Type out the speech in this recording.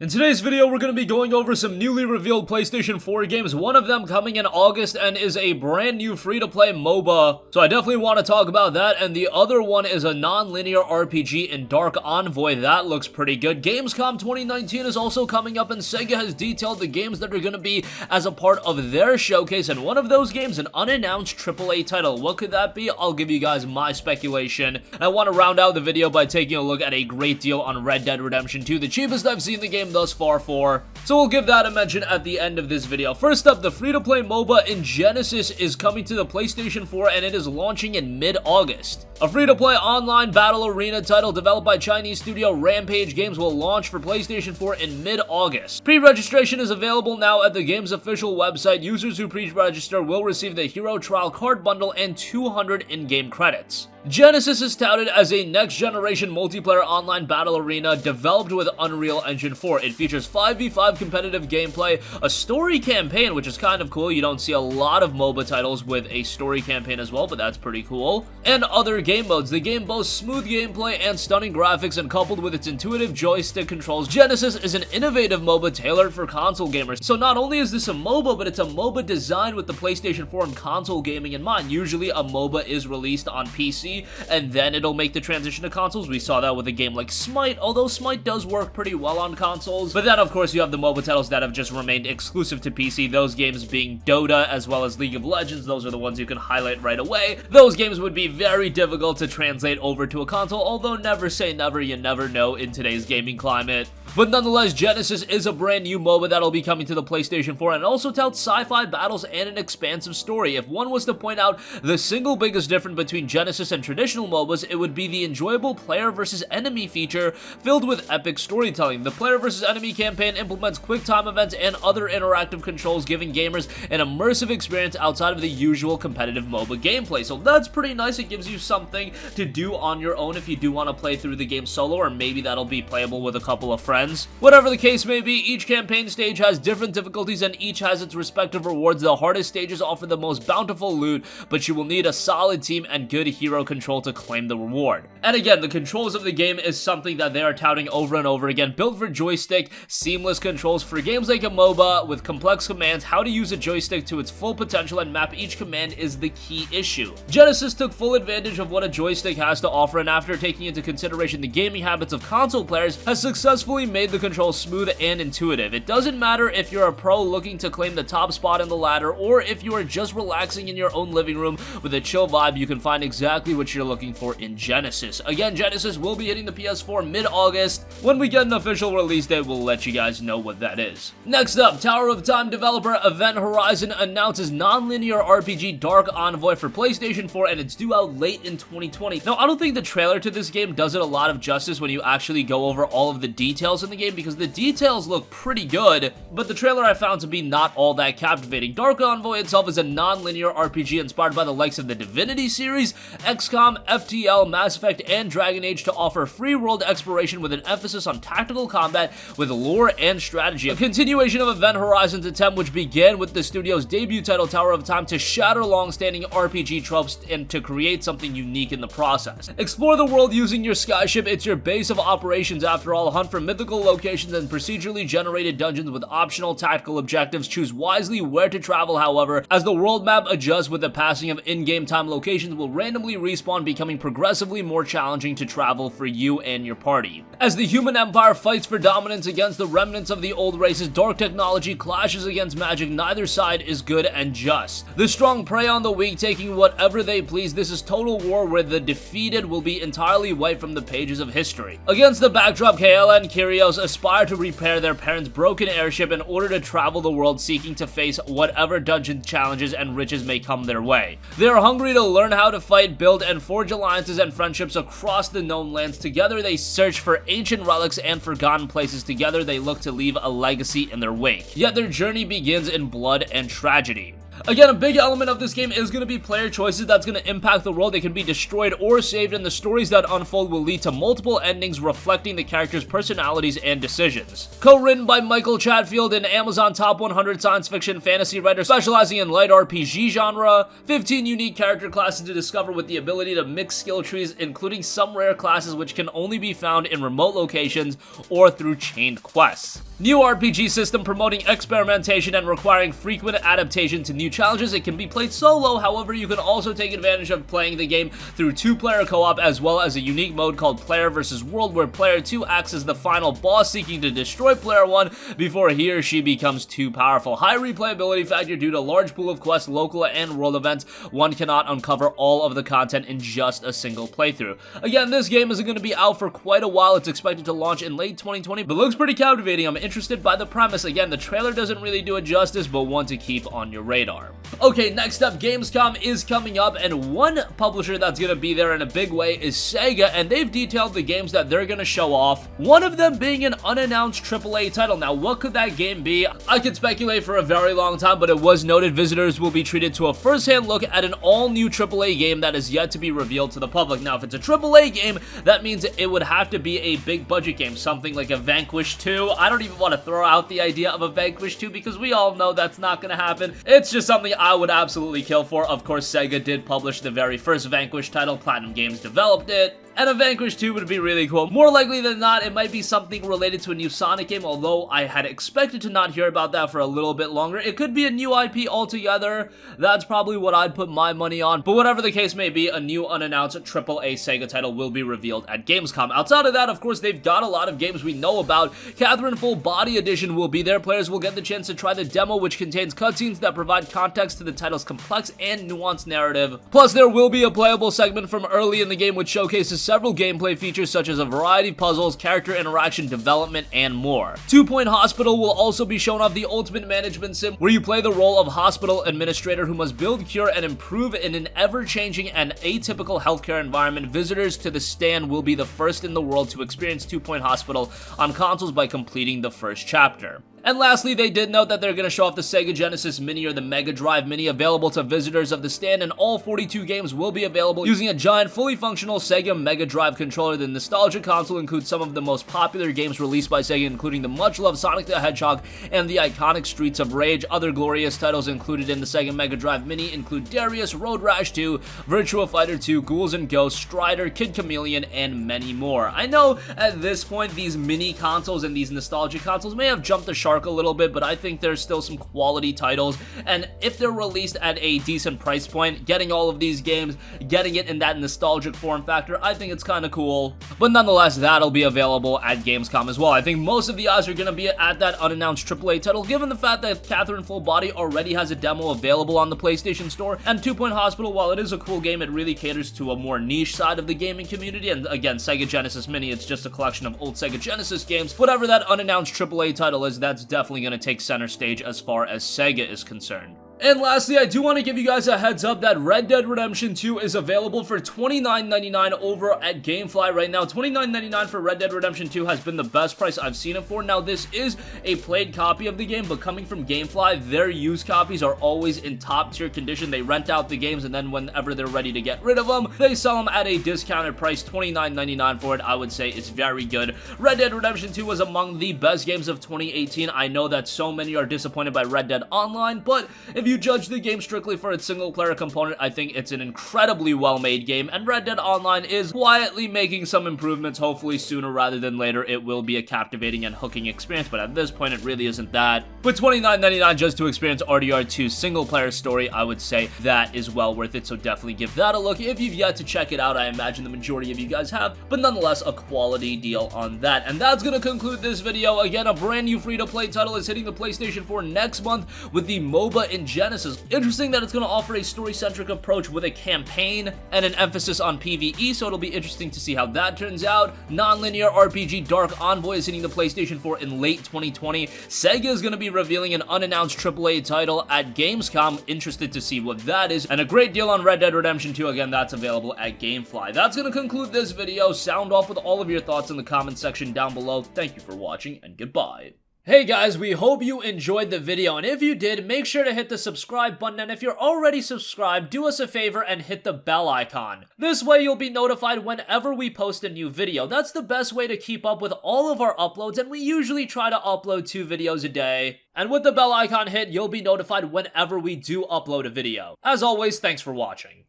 In today's video, we're going to be going over some newly revealed PlayStation 4 games, one of them coming in August and is a brand new free-to-play MOBA, so I definitely want to talk about that, and the other one is a non-linear RPG in Dark Envoy. That looks pretty good. Gamescom 2019 is also coming up, and Sega has detailed the games that are going to be as a part of their showcase, and one of those games, an unannounced AAA title. What could that be? I'll give you guys my speculation. I want to round out the video by taking a look at a great deal on Red Dead Redemption 2, the cheapest I've seen the game thus far for, so we'll give that a mention at the end of this video. First up, the free-to-play MOBA in Genesis is coming to the PlayStation 4 and it is launching in mid-August. A free-to-play online battle arena title developed by Chinese studio Rampage Games will launch for PlayStation 4 in mid-August. Pre-registration is available now at the game's official website. Users who pre-register will receive the Hero Trial card bundle and 200 in-game credits. Genesis is touted as a next-generation multiplayer online battle arena developed with Unreal Engine 4. It features 5v5 competitive gameplay, a story campaign, which is kind of cool. You don't see a lot of MOBA titles with a story campaign as well, but that's pretty cool, and other game modes. The game boasts smooth gameplay and stunning graphics, and coupled with its intuitive joystick controls, Genesis is an innovative MOBA tailored for console gamers. So not only is this a MOBA, but it's a MOBA designed with the PlayStation 4 and console gaming in mind. Usually a MOBA is released on PC, and then it'll make the transition to consoles. We saw that with a game like Smite, although Smite does work pretty well on consoles. But then, of course, you have the MOBA titles that have just remained exclusive to PC, those games being Dota as well as League of Legends. Those are the ones you can highlight right away. Those games would be very difficult to translate over to a console, although never say never, you never know in today's gaming climate. But nonetheless, Genesis is a brand new MOBA that'll be coming to the PlayStation 4, and it also touts sci-fi battles and an expansive story. If one was to point out the single biggest difference between Genesis and traditional MOBAs, it would be the enjoyable player versus enemy feature filled with epic storytelling. The player versus enemy campaign implements quick time events and other interactive controls, giving gamers an immersive experience outside of the usual competitive MOBA gameplay. So that's pretty nice. It gives you something to do on your own if you do want to play through the game solo, or maybe that'll be playable with a couple of friends. Whatever the case may be, each campaign stage has different difficulties and each has its respective rewards. The hardest stages offer the most bountiful loot, but you will need a solid team and good hero control to claim the reward. And again, the controls of the game is something that they are touting over and over again. Built for joystick, seamless controls for games like a MOBA with complex commands. How to use a joystick to its full potential and map each command is the key issue. Genesis took full advantage of what a joystick has to offer, and after taking into consideration the gaming habits of console players, has successfully made the controls smooth and intuitive. It doesn't matter if you're a pro looking to claim the top spot in the ladder, or if you are just relaxing in your own living room with a chill vibe, you can find exactly what you're looking for in Genesis. Again, Genesis will be hitting the PS4 mid-August. When we get an official release date, we'll let you guys know what that is. Next up, Tower of Time developer Event Horizon announces non-linear RPG Dark Envoy for PlayStation 4, and it's due out late in 2020. Now, I don't think the trailer to this game does it a lot of justice when you actually go over all of the details in the game, because the details look pretty good, but the trailer I found to be not all that captivating. Dark Envoy itself is a non-linear RPG inspired by the likes of the Divinity series, XCOM, FTL, Mass Effect, and Dragon Age to offer free world exploration with an emphasis on tactical combat with lore and strategy. A continuation of Event Horizon's attempt, which began with the studio's debut title Tower of Time, to shatter long-standing RPG tropes and to create something unique in the process. Explore the world using your skyship. It's your base of operations after all. Hunt for mythical locations and procedurally generated dungeons with optional tactical objectives. Choose wisely where to travel, however, as the world map adjusts with the passing of in-game time. Locations will randomly respawn, becoming progressively more challenging to travel for you and your party. As the human empire fights for dominance against the remnants of the old races, dark technology clashes against magic. Neither side is good and just. The strong prey on the weak, taking whatever they please. This is total war where the defeated will be entirely wiped from the pages of history. Against the backdrop, Kayla and Kyrios aspire to repair their parents' broken airship in order to travel the world, seeking to face whatever dungeon challenges and riches may come their way. They are hungry to learn how to fight, build, and forge alliances and friendships across the known lands. Together they search for ancient relics and forgotten places. Together they look to leave a legacy in their wake. Yet their journey begins in blood and tragedy. Again, a big element of this game is going to be player choices that's going to impact the world. They can be destroyed or saved, and the stories that unfold will lead to multiple endings reflecting the characters' personalities and decisions. Co-written by Michael Chatfield, an Amazon Top 100 science fiction fantasy writer specializing in light RPG genre, 15 unique character classes to discover with the ability to mix skill trees, including some rare classes which can only be found in remote locations or through chained quests. New RPG system promoting experimentation and requiring frequent adaptation to new challenges. It can be played solo, however you can also take advantage of playing the game through 2-player co-op, as well as a unique mode called Player vs. World, where Player 2 acts as the final boss seeking to destroy Player 1 before he or she becomes too powerful. High replayability factor due to large pool of quests, local and world events. One cannot uncover all of the content in just a single playthrough. Again, this game isn't going to be out for quite a while. It's expected to launch in late 2020, but looks pretty captivating. I'm interested by the premise. Again, the trailer doesn't really do it justice, but one to keep on your radar. Okay, next up, Gamescom is coming up, and one publisher that's going to be there in a big way is Sega, and they've detailed the games that they're going to show off, one of them being an unannounced AAA title. Now, what could that game be? I could speculate for a very long time, but it was noted visitors will be treated to a first-hand look at an all-new AAA game that is yet to be revealed to the public. Now, if it's a AAA game, that means it would have to be a big budget game, something like a Vanquish 2. I don't even want to throw out the idea of a Vanquish 2 because we all know that's not going to happen. It's just something I would absolutely kill for. Of course, Sega did publish the very first Vanquish title. Platinum Games developed it. And a Vanquish 2 would be really cool. More likely than not, it might be something related to a new Sonic game, although I had expected to not hear about that for a little bit longer. It could be a new IP altogether. That's probably what I'd put my money on. But whatever the case may be, a new unannounced AAA Sega title will be revealed at Gamescom. Outside of that, of course, they've got a lot of games we know about. Catherine Full Body Edition will be there. Players will get the chance to try the demo, which contains cutscenes that provide context to the title's complex and nuanced narrative. Plus, there will be a playable segment from early in the game which showcases several gameplay features such as a variety of puzzles, character interaction, development, and more. 2 Point Hospital will also be shown off, the ultimate management sim where you play the role of hospital administrator who must build, cure, and improve in an ever-changing and atypical healthcare environment. Visitors to the stand will be the first in the world to experience 2 Point Hospital on consoles by completing the first chapter. And lastly, they did note that they're going to show off the Sega Genesis Mini or the Mega Drive Mini available to visitors of the stand, and all 42 games will be available using a giant, fully functional Sega Mega Drive controller. The nostalgia console includes some of the most popular games released by Sega, including the much-loved Sonic the Hedgehog and the iconic Streets of Rage. Other glorious titles included in the Sega Mega Drive Mini include Darius, Road Rash 2, Virtua Fighter 2, Ghouls and Ghosts, Strider, Kid Chameleon, and many more. I know at this point these mini consoles and these nostalgia consoles may have jumped the shark a little bit, but I think there's still some quality titles, and if they're released at a decent price point, getting all of these games, getting it in that nostalgic form factor, I think it's kind of cool. But nonetheless, that'll be available at Gamescom as well. I think most of the eyes are going to be at that unannounced AAA title, given the fact that Catherine Full Body already has a demo available on the PlayStation Store, and 2 Point Hospital, while it is a cool game, it really caters to a more niche side of the gaming community. And again, Sega Genesis Mini, it's just a collection of old Sega Genesis games. Whatever that unannounced AAA title is, that's definitely going to take center stage as far as Sega is concerned. And lastly, I do want to give you guys a heads up that Red Dead Redemption 2 is available for $29.99 over at GameFly right now. $29.99 for Red Dead Redemption 2 has been the best price I've seen it for. Now, this is a played copy of the game, but coming from GameFly, their used copies are always in top tier condition. They rent out the games, and then whenever they're ready to get rid of them, they sell them at a discounted price. $29.99 for it, I would say, is very good. Red Dead Redemption 2 was among the best games of 2018. I know that so many are disappointed by Red Dead Online, but if you judge the game strictly for its single-player component, I think it's an incredibly well-made game, and Red Dead Online is quietly making some improvements. Hopefully sooner rather than later it will be a captivating and hooking experience, but at this point it really isn't that. But $29.99 just to experience RDR2's single-player story, I would say that is well worth it, so definitely give that a look. If you've yet to check it out, I imagine the majority of you guys have, but nonetheless a quality deal on that. And that's going to conclude this video. Again, a brand new free-to-play title is hitting the PlayStation 4 next month with the Moba in Genesis. Interesting that it's going to offer a story-centric approach with a campaign and an emphasis on PvE, so it'll be interesting to see how that turns out. Non-linear RPG Dark Envoy is hitting the PlayStation 4 in late 2020. Sega is going to be revealing an unannounced AAA title at Gamescom. Interested to see what that is. And a great deal on Red Dead Redemption 2. Again, that's available at GameFly. That's going to conclude this video. Sound off with all of your thoughts in the comment section down below. Thank you for watching, and goodbye. Hey guys, we hope you enjoyed the video, and if you did, make sure to hit the subscribe button, and if you're already subscribed, do us a favor and hit the bell icon. This way you'll be notified whenever we post a new video. That's the best way to keep up with all of our uploads, and we usually try to upload 2 videos a day. And with the bell icon hit, you'll be notified whenever we do upload a video. As always, thanks for watching.